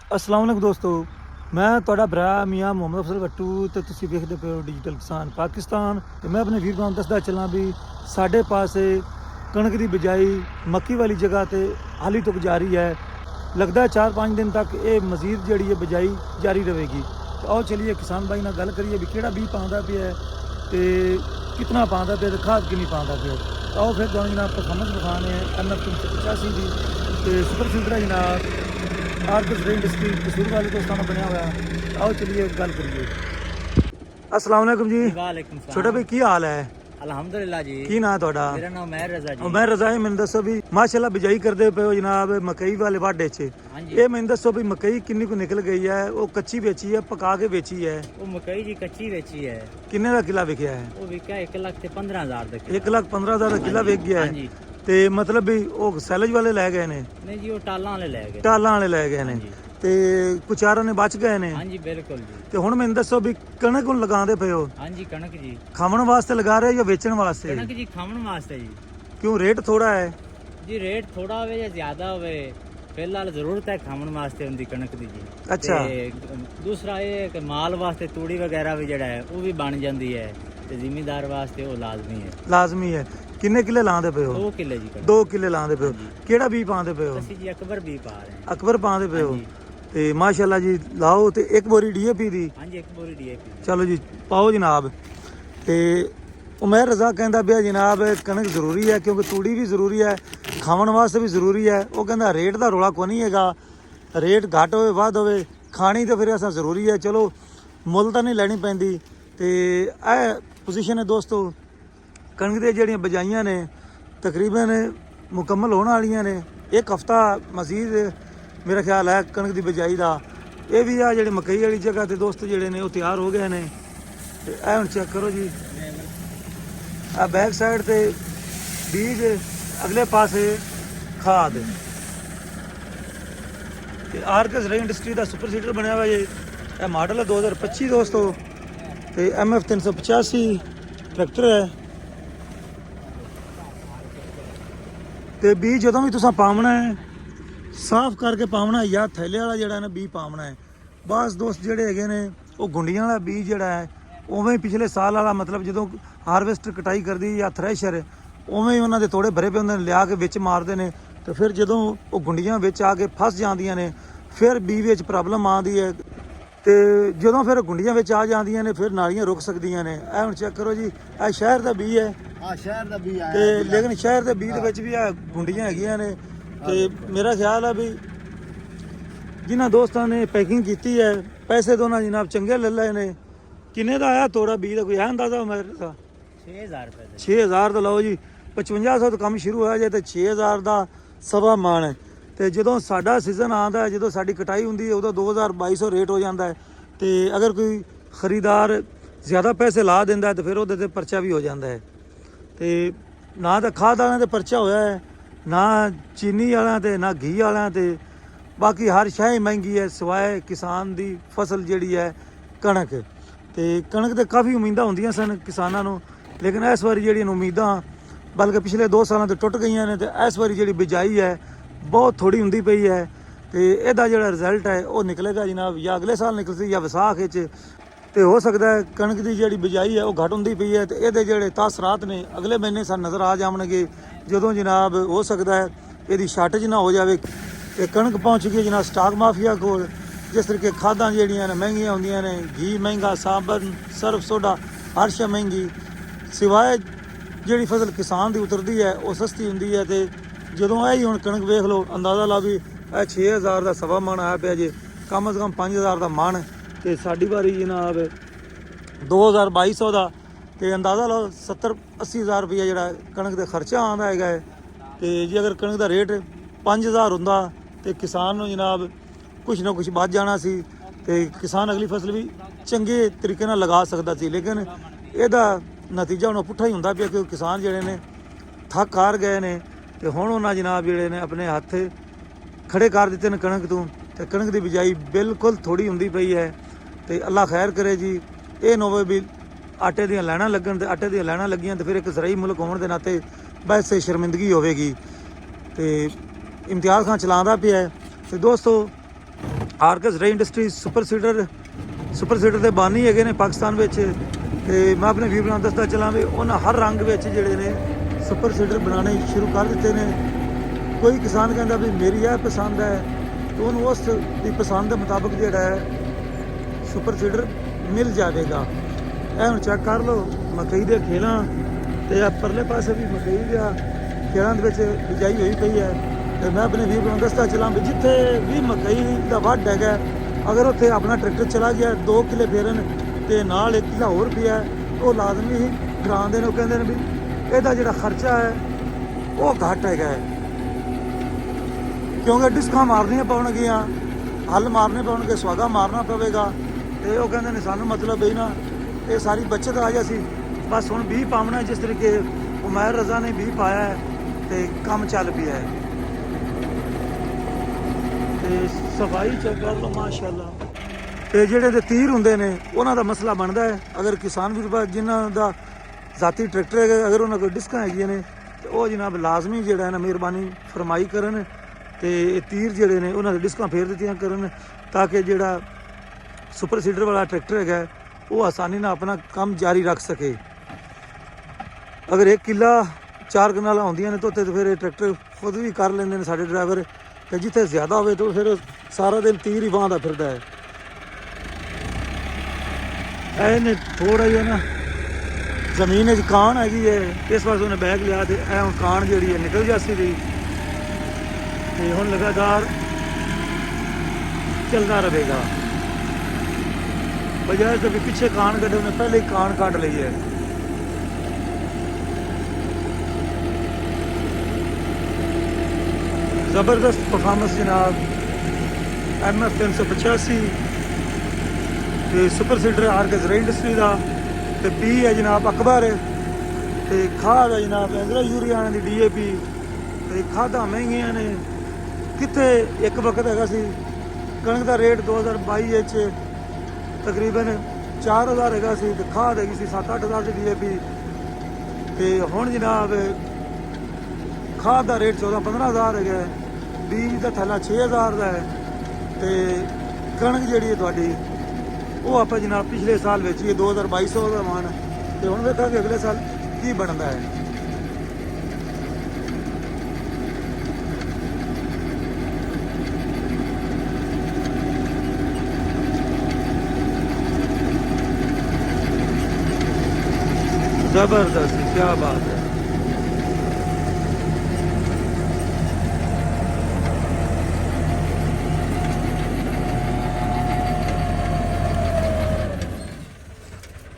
अस्सलाम वालेकुम दोस्तों, मैं ਤੁਹਾਡਾ ਭਰਾ ਮੀਆਂ ਮੁਹੰਮਦ ਅਫਜ਼ਲ ਬੱਟੂ ਤੇ ਤੁਸੀਂ ਵੇਖਦੇ ਪਏ ਹੋ ਡਿਜੀਟਲ ਕਿਸਾਨ ਪਾਕਿਸਤਾਨ। ਤੇ ਮੈਂ ਆਪਣੇ ਵੀਰ ਨੂੰ ਦੱਸਦਾ ਚੱਲਾਂ ਵੀ ਸਾਡੇ ਪਾਸੇ ਕਣਕ ਦੀ ਬਿਜਾਈ ਮੱਕੀ ਵਾਲੀ ਜਗ੍ਹਾ ਤੇ ਹਾਲੀ ਤੱਕ ਜਾਰੀ ਹੈ। लगता है 4-5 दिन तक ये मजीद जी बिजाई जारी रहेगी। तो आओ चलिए किसान भाई ना गल करिए भी किहड़ा बीज पाँदा पे है तो कितना पाँदा पे तो खाद कितनी पाँदा पे। तो आओ फिर तुहानूं जनाब परफॉर्मेंस दिखाने MF 385 की तो सुपर सीडर है जनाब आर्कस इंडस्ट्री कसूर वाले दोस्तों में बनया हुआ। आओ चलिए गल करिए। अस्सलाम वालेकुम जी। वालेकुम सलाम। छोटे भाई की हाल है? अल्हम्दुलिल्लाह जी। की नाम तुहाडा? मेरा नाम महर रजा जी। मैं रजा है। मैंने दसो भी माशाल्लाह बिजाई करते पे हो जनाब मकई वाले वाढे च। हाँ जी। ये मैंने दसो भी मकई किन्नी को निकल गई है, वो कच्ची बेची है पका के बेची है? वो मकई जी कच्ची बेची है। किन्ने का किला विकया है? वो विका 1,15,000 तक। 1,15,000 का किला विक गया हाँ है। जी। ते मतलब भी वो सैलज वाले लै गए ने? नहीं जी वो टाला वाले ले गए। टाला वाले लै गए ने हाँ जी। ते कुचारा ने बच गए ने। हाँ जी बिल्कुल जी। ते हुण मैंने दसो भी कणक हुण लगांदे पे हो? हाँ जी कणक जी। खावण वास्ते लगा रहे हो या बेचण वास्ते? कणक जी खावन वास्ते जी। क्यों रेट थोड़ा है? जी रेट थोड़ा होवे या ज्यादा होवे फिलहाल जरूरत है खावन वास्ते उनकी कणक दी जी। अच्छा। ते दूसरा ये कि माल वास्ते तूड़ी वगैरह भी जड़ा है वो भी बन जाती है ते जिमीदार वास्ते वो लाजमी है। लाजमी है। किन्ने किले लांदे पे हो? 2 किले जी कणक। 2 किले लांदे पे हो। केड़ा बीज पांदे पे हो? ਅਸੀਂ ਜੀ ਅਕਬਰ ਵੀ ਪਾ ਰਹੇ ਹਾਂ। अकबर पांदे पे हो? हाँ जी। ਤੇ ਮਾਸ਼ਾਅੱਲਾ ਜੀ ਲਾਓ ਤੇ ਇੱਕ ਬੋਰੀ ਡੀਏਪੀ ਦੀ। ਹਾਂਜੀ ਇੱਕ ਬੋਰੀ ਡੀਏਪੀ। ਚਲੋ ਜੀ ਪਾਓ ਜਨਾਬ। ਤੇ ਉਮਰ ਰਜ਼ਾ ਕਹਿੰਦਾ ਪਿਆ ਜਨਾਬ ਕਣਕ ਜ਼ਰੂਰੀ ਹੈ ਕਿਉਂਕਿ ਤੂੜੀ ਵੀ ਜ਼ਰੂਰੀ ਹੈ, ਖਾਣ ਵਾਸਤੇ ਵੀ ਜ਼ਰੂਰੀ ਹੈ। ਉਹ ਕਹਿੰਦਾ ਰੇਟ ਦਾ ਰੋਲਾ ਕੋਈ ਨਹੀਂ ਹੈਗਾ, ਰੇਟ ਘੱਟ ਹੋਵੇ ਵੱਧ ਹੋਵੇ ਖਾਣੀ ਤਾਂ ਫਿਰ ਅਸਾਂ ਜ਼ਰੂਰੀ ਹੈ, ਚਲੋ ਮੁੱਲ ਤਾਂ ਨਹੀਂ ਲੈਣੀ ਪੈਂਦੀ। ਤੇ ਇਹ ਪੋਜੀਸ਼ਨ ਹੈ ਦੋਸਤੋ ਕਣਕ ਦੀਆਂ ਜਿਹੜੀਆਂ ਬਜਾਈਆਂ ਨੇ ਤਕਰੀਬਨ ਮੁਕੰਮਲ ਹੋਣ ਵਾਲੀਆਂ ਨੇ। ਇੱਕ ਹਫਤਾ ਮਜ਼ੀਦ मेरा ख्याल है कणक की बिजाई का। ये भी आ जो मकई वाली जगह से दोस्त जोड़े ने वो तैयार हो गए हैं। तो यह हम चेक करो जी आ बैक साइड से बीज अगले पासे खाद आर्कस इंडस्ट्री का सुपर सीडर बनया हुआ जी। यह मॉडल है 2025 दोस्तों। तो MF 385 ट्रैक्टर है। तो बीज जो भी तुसा पावना है ਸਾਫ਼ ਕਰਕੇ ਪਾਉਣਾ ਜਾਂ ਥੈਲੇ ਵਾਲਾ ਜਿਹੜਾ ਨਾ ਬੀਜ ਪਾਉਣਾ ਹੈ। ਬਸ ਦੋਸਤ ਜਿਹੜੇ ਹੈਗੇ ਨੇ ਉਹ ਗੁੰਡੀਆਂ ਵਾਲਾ ਬੀਜ ਜਿਹੜਾ ਹੈ ਉਵੇਂ ਹੀ ਪਿਛਲੇ ਸਾਲ ਵਾਲਾ ਮਤਲਬ ਜਦੋਂ ਹਾਰਵੈਸਟਰ ਕਟਾਈ ਕਰਦੀ ਜਾਂ ਥ੍ਰੈਸ਼ਰ ਉਵੇਂ ਹੀ ਉਹਨਾਂ ਦੇ ਤੋੜੇ ਭਰੇ ਪਏ ਹੁੰਦੇ ਨੇ ਲਿਆ ਕੇ ਵਿੱਚ ਮਾਰਦੇ ਨੇ। ਤੇ ਫਿਰ ਜਦੋਂ ਉਹ ਗੁੰਡੀਆਂ ਵਿੱਚ ਆ ਕੇ ਫਸ ਜਾਂਦੀਆਂ ਨੇ ਫਿਰ ਬੀਜ ਵਿੱਚ ਪ੍ਰੋਬਲਮ ਆਉਂਦੀ ਹੈ। ਤੇ ਜਦੋਂ ਫਿਰ ਗੁੰਡੀਆਂ ਵਿੱਚ ਆ ਜਾਂਦੀਆਂ ਨੇ ਫਿਰ ਨਾਲੀਆਂ ਰੁਕ ਸਕਦੀਆਂ ਨੇ। ਇਹ ਹੁਣ ਚੈੱਕ ਕਰੋ ਜੀ ਇਹ ਸ਼ਹਿਰ ਦਾ ਬੀਜ ਹੈ। ਹਾਂ ਸ਼ਹਿਰ ਦਾ ਵੀ ਆਇਆ ਤੇ ਲੇਕਿਨ ਸ਼ਹਿਰ ਦੇ ਬੀਜ ਦੇ ਵਿੱਚ ਵੀ ਆ ਗੁੰਡੀਆਂ ਹੈਗੀਆਂ ਨੇ। ਤੇ ਮੇਰਾ ਖਿਆਲ ਹੈ ਵੀ ਜਿਨ੍ਹਾਂ ਦੋਸਤਾਂ ਨੇ ਪੈਕਿੰਗ ਕੀਤੀ ਹੈ ਪੈਸੇ ਦੋਨਾਂ ਜਨਾਬ ਚੰਗੇ ਲੈ ਲਏ ਨੇ। ਕਿੰਨੇ ਦਾ ਆਇਆ ਤੋੜਾ ਬੀਜ ਦਾ ਕੋਈ ਹੈ ਅੰਦਾਜ਼ਾ? ਮੇਰੇ ਦਾ 6000 ਰੁਪਏ ਦਾ। 6000 ਦਾ ਲਓ ਜੀ 5500 ਤੋਂ ਕੰਮ ਸ਼ੁਰੂ ਹੋਇਆ ਜੇ ਤੇ 6000 ਦਾ ਸਵਾ ਮਾਣ ਹੈ। ਤੇ ਜਦੋਂ ਸਾਡਾ ਸੀਜ਼ਨ ਆਉਂਦਾ ਹੈ ਜਦੋਂ ਸਾਡੀ ਕਟਾਈ ਹੁੰਦੀ ਹੈ ਉਦੋਂ 2200 ਰੇਟ ਹੋ ਜਾਂਦਾ ਹੈ। ਤੇ ਅਗਰ ਕੋਈ ਖਰੀਦਾਰ ਜ਼ਿਆਦਾ ਪੈਸੇ ਲਾ ਦਿੰਦਾ ਤੇ ਫਿਰ ਉਹਦੇ ਤੇ ਪਰਚਾ ਵੀ ਹੋ ਜਾਂਦਾ ਹੈ। ਤੇ ਨਾ ਤਾਂ ਖਾਦ ਵਾਲਿਆਂ ਤੇ ਪਰਚਾ ਹੋਇਆ ਹੈ ਨਾ ਚੀਨੀ ਵਾਲਿਆਂ ਤੇ ਨਾ ਘੀ ਵਾਲਿਆਂ ਤੇ। ਬਾਕੀ ਹਰ ਸ਼ੈ ਹੀ ਮਹਿੰਗੀ ਹੈ ਸਿਵਾਏ ਕਿਸਾਨ ਦੀ ਫਸਲ ਜਿਹੜੀ ਹੈ ਕਣਕ। ਤੇ ਕਣਕ ਤੇ ਕਾਫੀ ਉਮੀਦਾਂ ਹੁੰਦੀਆਂ ਸਨ ਕਿਸਾਨਾਂ ਨੂੰ ਲੇਕਿਨ ਇਸ ਵਾਰੀ ਜਿਹੜੀਆਂ ਉਮੀਦਾਂ ਬਲਕਿ ਪਿਛਲੇ 2 ਸਾਲਾਂ ਤੋਂ ਟੁੱਟ ਗਈਆਂ ਨੇ। ਤੇ ਇਸ ਵਾਰੀ ਜਿਹੜੀ ਬਿਜਾਈ ਹੈ ਬਹੁਤ ਥੋੜੀ ਹੁੰਦੀ ਪਈ ਹੈ। ਤੇ ਇਹਦਾ ਜਿਹੜਾ ਰਿਜ਼ਲਟ ਹੈ ਉਹ ਨਿਕਲੇਗਾ ਜਨਾਬ ਜਾਂ ਅਗਲੇ ਸਾਲ ਨਿਕਲ ਸੀ ਜਾਂ ਵਿਸਾਖ ਵਿੱਚ। ਤੇ ਹੋ ਸਕਦਾ ਹੈ ਕਣਕ ਦੀ ਜਿਹੜੀ ਬਿਜਾਈ ਹੈ ਉਹ ਘੱਟ ਹੁੰਦੀ ਪਈ ਹੈ ਤੇ ਇਹਦੇ ਜਿਹੜੇ ਤਾਸਰਾਤ ਨੇ ਅਗਲੇ ਮਹੀਨੇ ਸਾਨੂੰ ਨਜ਼ਰ ਆ ਜਾਣਗੇ ਜਦੋਂ ਜਨਾਬ ਹੋ ਸਕਦਾ ਹੈ ਇਹਦੀ ਸ਼ਾਰਟੇਜ ਨਾ ਹੋ ਜਾਵੇ। ਤੇ ਕਣਕ ਪਹੁੰਚ ਗਈ ਜਨਾਬ ਸਟਾਕ ਮਾਫੀਆ ਕੋਲ। ਜਿਸ ਤਰੀਕੇ ਖਾਦਾਂ ਜਿਹੜੀਆਂ ਨੇ ਮਹਿੰਗੀਆਂ ਹੁੰਦੀਆਂ ਨੇ, ਘੀ ਮਹਿੰਗਾ, ਸਾਬਣ, ਸਰਫ ਸੋਡਾ ਹਰ ਸ਼ੈ ਮਹਿੰਗੀ। ਸਿਵਾਏ ਜਿਹੜੀ ਫਸਲ ਕਿਸਾਨ ਦੀ ਉਤਰਦੀ ਹੈ ਉਹ ਸਸਤੀ ਹੁੰਦੀ ਹੈ। ਤੇ ਜਦੋਂ ਇਹ ਹੀ ਹੁਣ ਕਣਕ ਵੇਖ ਲਓ ਅੰਦਾਜ਼ਾ ਲਾ ਵੀ ਇਹ 6000 ਦਾ ਸਵਾ ਮਣ ਆਇਆ ਪਿਆ ਜੇ ਕਮ ਸੇ ਕਮ 5000 ਦਾ ਮਣ। ਤੇ ਸਾਡੀ ਵਾਰੀ ਜਨਾਬ 2200 ਦਾ। ਤੇ ਅੰਦਾਜ਼ਾ ਲਓ 70-80 ਹਜ਼ਾਰ ਰੁਪਈਆ ਜਿਹੜਾ ਕਣਕ ਦਾ ਖਰਚਾ ਆਉਂਦਾ ਹੈਗਾ ਹੈ। ਤੇ ਜੇ ਅਗਰ ਕਣਕ ਦਾ ਰੇਟ 5000 ਹੁੰਦਾ ਤੇ ਕਿਸਾਨ ਨੂੰ ਜਨਾਬ ਕੁਛ ਨਾ ਕੁਛ ਬਚ ਜਾਣਾ ਸੀ ਤੇ ਕਿਸਾਨ ਅਗਲੀ ਫਸਲ ਵੀ ਚੰਗੇ ਤਰੀਕੇ ਨਾਲ ਲਗਾ ਸਕਦਾ ਸੀ। ਲੇਕਿਨ ਇਹਦਾ ਨਤੀਜਾ ਹੁਣ ਪੁੱਠਾ ਹੀ ਹੁੰਦਾ ਪਿਆ ਕਿਉਂਕਿ ਕਿਸਾਨ ਜਿਹੜੇ ਨੇ ਥੱਕ ਹਾਰ ਗਏ ਨੇ। ਤੇ ਹੁਣ ਉਹਨਾਂ ਜਨਾਬ ਜਿਹੜੇ ਨੇ ਆਪਣੇ ਹੱਥ ਖੜੇ ਕਰ ਦਿੱਤੇ ਨੇ ਕਣਕ ਤੋਂ। ਤੇ ਕਣਕ ਦੀ ਬਿਜਾਈ ਬਿਲਕੁਲ ਥੋੜੀ ਹੁੰਦੀ ਪਈ ਹੈ। ਤੇ ਅੱਲਾ ਖੈਰ ਕਰੇ ਜੀ। ਇਹ ਨਾ ਹੋਵੇ ਵੀ ਆਟੇ ਦੀਆਂ ਲੈਣਾ ਲੱਗਣ ਤੇ ਆਟੇ ਦੀਆਂ ਲੈਣਾ ਲੱਗੀਆਂ ਤੇ ਫਿਰ ਇੱਕ ਜ਼ਰਾਈ ਮੁਲਕ ਹੋਣ ਦੇ ਨਾਤੇ ਵੈਸੇ ਸ਼ਰਮਿੰਦਗੀ ਹੋਵੇਗੀ। ਤੇ ਇਮਤਿਆਜ਼ ਖਾਨ ਚਲਾਉਂਦਾ ਪਿਆ। ਤੇ ਦੋਸਤੋ ਆਰਕਸ ਰੇ ਇੰਡਸਟਰੀ ਸੁਪਰ ਸੀਡਰ ਦੇ ਬਾਨੀ ਹੈਗੇ ਨੇ ਪਾਕਿਸਤਾਨ ਵਿੱਚ। ਤੇ ਮੈਂ ਆਪਣੇ ਵੀਰ ਨੂੰ ਦੱਸਦਾ ਚਲਾਂ ਵੀ ਉਹਨਾਂ ਹਰ ਰੰਗ ਵਿੱਚ ਜਿਹੜੇ ਨੇ ਸੁਪਰ ਸੀਡਰ ਬਣਾਉਣੇ ਸ਼ੁਰੂ ਕਰ ਦਿੱਤੇ ਨੇ। ਕੋਈ ਕਿਸਾਨ ਕਹਿੰਦਾ ਵੀ ਮੇਰੀ ਇਹ ਪਸੰਦ ਹੈ, ਤੇ ਉਹਨੂੰ ਉਸ ਦੀ ਪਸੰਦ ਦੇ ਮੁਤਾਬਕ ਜਿਹੜਾ ਹੈ ਸੁਪਰ ਸੀਡਰ ਮਿਲ ਜਾਵੇਗਾ। ਇਹ ਹੁਣ ਚੈੱਕ ਕਰ ਲਓ ਮਕਈ ਦੇ ਖੇਲਾਂ, ਤੇ ਆ ਪਰਲੇ ਪਾਸੇ ਵੀ ਮਕਈ ਦੇ ਖੇਲਾਂ ਦੇ ਵਿੱਚ ਬਿਜਾਈ ਹੋਈ ਪਈ ਹੈ। ਤੇ ਮੈਂ ਆਪਣੇ ਵੀਰ ਨੂੰ ਦੱਸਦਾ ਚਲਾਂ ਵੀ ਜਿੱਥੇ ਵੀ ਮਕਈ ਦਾ ਵੱਢ ਹੈਗਾ, ਅਗਰ ਉੱਥੇ ਆਪਣਾ ਟਰੈਕਟਰ ਚਲਾ ਗਿਆ 2 ਕਿੱਲੇ ਫੇਰਨ ਤੇ ਨਾਲ 1 ਕਿੱਲਾ ਹੋਰ ਪਿਆ, ਉਹ ਲਾਜ਼ਮੀ ਹੀ ਕਰਾਉਂਦੇ ਨੇ। ਉਹ ਕਹਿੰਦੇ ਨੇ ਵੀ ਇਹਦਾ ਜਿਹੜਾ ਖਰਚਾ ਹੈ ਉਹ ਘੱਟ ਹੈਗਾ, ਕਿਉਂਕਿ ਡਿਸਕਾਂ ਮਾਰਨੀਆਂ ਪਉਣਗੀਆਂ, ਹੱਲ ਮਾਰਨੇ ਪਉਣਗੇ, ਸੁਹਾਗਾ ਮਾਰਨਾ ਪਵੇਗਾ। ਤੇ ਉਹ ਕਹਿੰਦੇ ਨੇ ਸਾਨੂੰ ਮਤਲਬ ਹੈ ਨਾ ਇਹ ਸਾਰੀ ਬੱਚਤ ਆ ਜਾਸੀ, ਬਸ ਹੁਣ 20 ਪਾਉਣਾ ਜਿਸ ਤਰੀਕੇ ਉਮੈਰ ਰਜ਼ਾ ਨੇ 20 ਪਾਇਆ ਹੈ ਤੇ ਕੰਮ ਚੱਲ ਪਿਆ ਹੈ। ਤੇ ਸਫਾਈ ਚੈੱਕ ਕਰ ਲਓ ਮਾਸ਼ਾਅੱਲਾ। ਤੇ ਜਿਹੜੇ ਦੇ ਤੀਰ ਹੁੰਦੇ ਨੇ ਉਹਨਾਂ ਦਾ ਮਸਲਾ ਬਣਦਾ ਹੈ। ਅਗਰ ਕਿਸਾਨ ਵੀਰ ਜਿਨ੍ਹਾਂ ਦਾ ਜ਼ਾਤੀ ਟਰੈਕਟਰ ਹੈਗਾ, ਅਗਰ ਉਹਨਾਂ ਕੋਲ ਡਿਸਕਾਂ ਹੈਗੀਆਂ ਨੇ ਤੇ ਉਹ ਜਨਾਬ ਲਾਜ਼ਮੀ ਜਿਹੜਾ ਹੈ ਨਾ ਮਿਹਰਬਾਨੀ ਫਰਮਾਈ ਕਰਨ ਤੇ ਇਹ ਤੀਰ ਜਿਹੜੇ ਨੇ ਉਹਨਾਂ ਦੇ ਡਿਸਕਾਂ ਫੇਰ ਦਿੱਤੀਆਂ ਕਰਨ, ਤਾਂ ਕਿ ਜਿਹੜਾ ਸੁਪਰ ਸੀਡਰ ਵਾਲਾ ਟਰੈਕਟਰ ਹੈਗਾ ਉਹ ਆਸਾਨੀ ਨਾਲ ਆਪਣਾ ਕੰਮ ਜਾਰੀ ਰੱਖ ਸਕੇ। ਅਗਰ 1 ਕਿੱਲਾ 4 ਕਨਾਲਾਂ ਆਉਂਦੀਆਂ ਨੇ ਤਾਂ ਉੱਥੇ ਫਿਰ ਇਹ ਟਰੈਕਟਰ ਖੁਦ ਵੀ ਕਰ ਲੈਂਦੇ ਨੇ ਸਾਡੇ ਡਰਾਈਵਰ, ਤੇ ਜਿੱਥੇ ਜ਼ਿਆਦਾ ਹੋਵੇ ਤਾਂ ਫਿਰ ਸਾਰਾ ਦਿਨ ਤੀਰ ਹੀ ਵਾਹੁੰਦਾ ਫਿਰਦਾ ਹੈ। ਇਹਨੇ ਥੋੜਾ ਜਿਹਾ ਨਾ ਜ਼ਮੀਨ 'ਚ ਕਾਣ ਹੈਗੀ ਹੈ, ਇਸ ਵਾਰ ਉਹਨੇ ਬੈਗ ਲਿਆ ਤੇ ਇਹ ਹੁਣ ਕਾਣ ਜਿਹੜੀ ਹੈ ਨਿਕਲ ਜਾਸੀ ਦੀ, ਤੇ ਹੁਣ ਲਗਾਤਾਰ ਚੱਲਦਾ ਰਹੇਗਾ। ਬਜਾਏ ਤੋਂ ਵੀ ਪਿੱਛੇ ਕਾਣ ਕੱਢੇ, ਉਹਨੇ ਪਹਿਲੇ ਹੀ ਕਾਣ ਕੱਢ ਲਈ ਹੈ। ਜ਼ਬਰਦਸਤ ਪਰਫਾਰਮੈਂਸ ਜਨਾਬ MF 385 ਤੇ ਸੁਪਰ ਸੀਡਰ ਆਰਕਸ ਰੇ ਇੰਡਸਟਰੀ ਦਾ। ਤੇ B ਹੈ ਜਨਾਬ ਅਕਬਰ, ਤੇ ਖਾਦ ਹੈ ਜਨਾਬ ਇੰਦਰਾ ਯੂਰੀਆ ਦੀ DAP। ਤੇ ਖਾਦਾਂ ਮਹਿੰਗੀਆਂ ਨੇ, ਕਿੱਥੇ ਇੱਕ ਵਕਤ ਹੈਗਾ ਸੀ ਕਣਕ ਦਾ ਰੇਟ 2022 ਵਿੱਚ ਤਕਰੀਬਨ 4000 ਹੈਗਾ ਸੀ, ਤੇ ਖਾਦ ਹੈਗੀ ਸੀ 7-8 ਹਜ਼ਾਰ ਦੀ DAP। ਤੇ ਹੁਣ ਜਨਾਬ ਖਾਦ ਦਾ ਰੇਟ 14-15 ਹਜ਼ਾਰ ਹੈਗਾ, ਬੀਜ ਦਾ ਥੈਲਾ 6000 ਦਾ ਹੈ। ਤੇ ਕਣਕ ਜਿਹੜੀ ਹੈ ਤੁਹਾਡੀ ਉਹ ਆਪਾਂ ਜਨਾਬ ਪਿਛਲੇ ਸਾਲ ਵੇਚੀਏ 2200 ਦਾ ਮਾਨ, ਤੇ ਹੁਣ ਵੇਖਾਂਗੇ ਅਗਲੇ ਸਾਲ ਕੀ ਬਣਦਾ ਹੈ। ਜ਼ਬਰਦਸਤ, ਕੀ ਬਾਤ ਹੈ।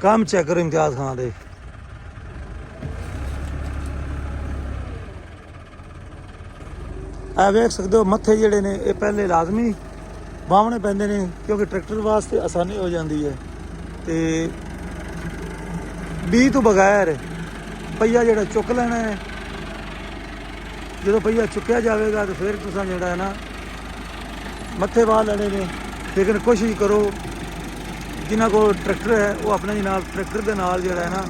ਕੰਮ ਚੈੱਕ ਕਰੋ ਇਮਤਿਆਜ਼ ਖਾਨ ਦੇ। ਆ ਵੇਖ ਸਕਦੇ ਹੋ ਮੱਥੇ ਜਿਹੜੇ ਨੇ ਇਹ ਪਹਿਲੇ ਲਾਜ਼ਮੀ ਬਾਹਣੇ ਪੈਂਦੇ ਨੇ, ਕਿਉਂਕਿ ਟਰੈਕਟਰ ਵਾਸਤੇ ਆਸਾਨੀ ਹੋ ਜਾਂਦੀ ਹੈ। ਤੇ ਬੀਜ ਤੋਂ ਬਗੈਰ ਪਈਆ ਜਿਹੜਾ ਚੁੱਕ ਲੈਣਾ ਹੈ, ਜਦੋਂ ਪਈਆ ਚੁੱਕਿਆ ਜਾਵੇਗਾ ਤਾਂ ਫਿਰ ਤੁਸੀਂ ਜਿਹੜਾ ਹੈ ਨਾ ਮੱਥੇ ਵਾਹ ਲੈਣੇ ਨੇ। ਲੇਕਿਨ ਕੋਸ਼ਿਸ਼ ਕਰੋ ਜਿਨ੍ਹਾਂ ਕੋਲ ਟਰੈਕਟਰ ਹੈ ਉਹ ਆਪਣੇ ਜਨਾਬ ਟਰੈਕਟਰ ਦੇ ਨਾਲ ਜਿਹੜਾ ਹੈ ਨਾ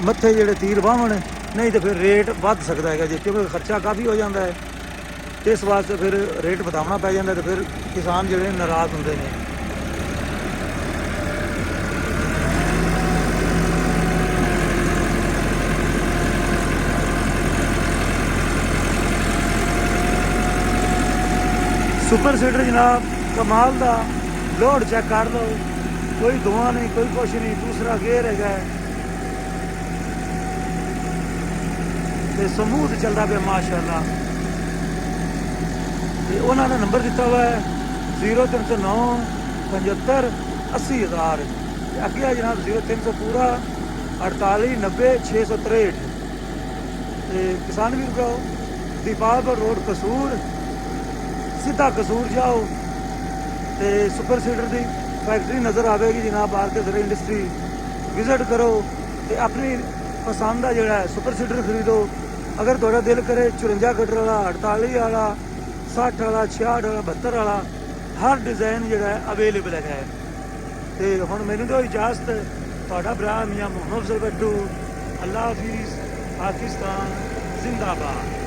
ਮੱਥੇ ਜਿਹੜੇ ਤੀਰ ਵਾਹਣ, ਨਹੀਂ ਤਾਂ ਫਿਰ ਰੇਟ ਵੱਧ ਸਕਦਾ ਹੈਗਾ ਜੀ, ਕਿਉਂਕਿ ਖਰਚਾ ਕਾਫੀ ਹੋ ਜਾਂਦਾ ਹੈ। ਇਸ ਵਾਸਤੇ ਫਿਰ ਰੇਟ ਵਧਾਉਣਾ ਪੈ ਜਾਂਦਾ, ਤੇ ਫਿਰ ਕਿਸਾਨ ਜਿਹੜੇ ਨਾਰਾਜ਼ ਹੁੰਦੇ ਨੇ। ਸੁਪਰ ਸੀਡਰ ਜਨਾਬ ਕਮਾਲ ਦਾ, ਲੋਡ ਚੈੱਕ ਕਰ ਲਓ, ਕੋਈ ਧੂਆਂ ਨਹੀਂ, ਕੋਈ ਕੁਛ ਨਹੀਂ, ਦੂਸਰਾ ਗੇਅਰ ਹੈਗਾ ਤੇ ਸਮੂਥ ਚੱਲਦਾ ਪਿਆ ਮਾਸ਼ਾਅੱਲਾ। ਤੇ ਉਹਨਾਂ ਦਾ ਨੰਬਰ ਦਿੱਤਾ ਹੋਇਆ ਹੈ 0309 75 80000, ਤੇ ਅੱਗੇ ਆ ਜਨਾਬ 0300 ਪੂਰਾ 48 90 663। ਤੇ ਕਿਸਾਨ ਵੀਰ ਕਹੋ ਦੀਪਾਲਪੁਰ ਰੋਡ ਕਸੂਰ, ਸਿੱਧਾ ਕਸੂਰ ਜਾਓ ਤੇ ਸੁਪਰ ਸੀਡਰ ਦੀ ਫੈਕਟਰੀ ਨਜ਼ਰ ਆਵੇਗੀ ਜਨਾਬ ਆਰਕਸ ਰੇ ਇੰਡਸਟਰੀ। ਵਿਜ਼ਿਟ ਕਰੋ ਤੇ ਆਪਣੀ ਪਸੰਦ ਦਾ ਜਿਹੜਾ ਸੁਪਰ ਸੀਡਰ ਖਰੀਦੋ। ਅਗਰ ਤੁਹਾਡਾ ਦਿਲ ਕਰੇ 54 ਕਟਰ ਵਾਲਾ, 48 ਵਾਲਾ, 60 ਵਾਲਾ, 66 ਵਾਲਾ, 72 ਵਾਲਾ, ਹਰ ਡਿਜ਼ਾਈਨ ਜਿਹੜਾ ਅਵੇਲੇਬਲ ਹੈਗਾ। ਤੇ ਹੁਣ ਮੈਨੂੰ ਦਿਓ ਇਜਾਜ਼ਤ, ਤੁਹਾਡਾ ਭਰਾ ਮੀਆਂ ਮੁਹੰਮਦ ਅਫਜ਼ਲ ਬੱਟੂ। ਅੱਲਾ ਹਾਫਿਜ਼, ਪਾਕਿਸਤਾਨ ਜ਼ਿੰਦਾਬਾਦ।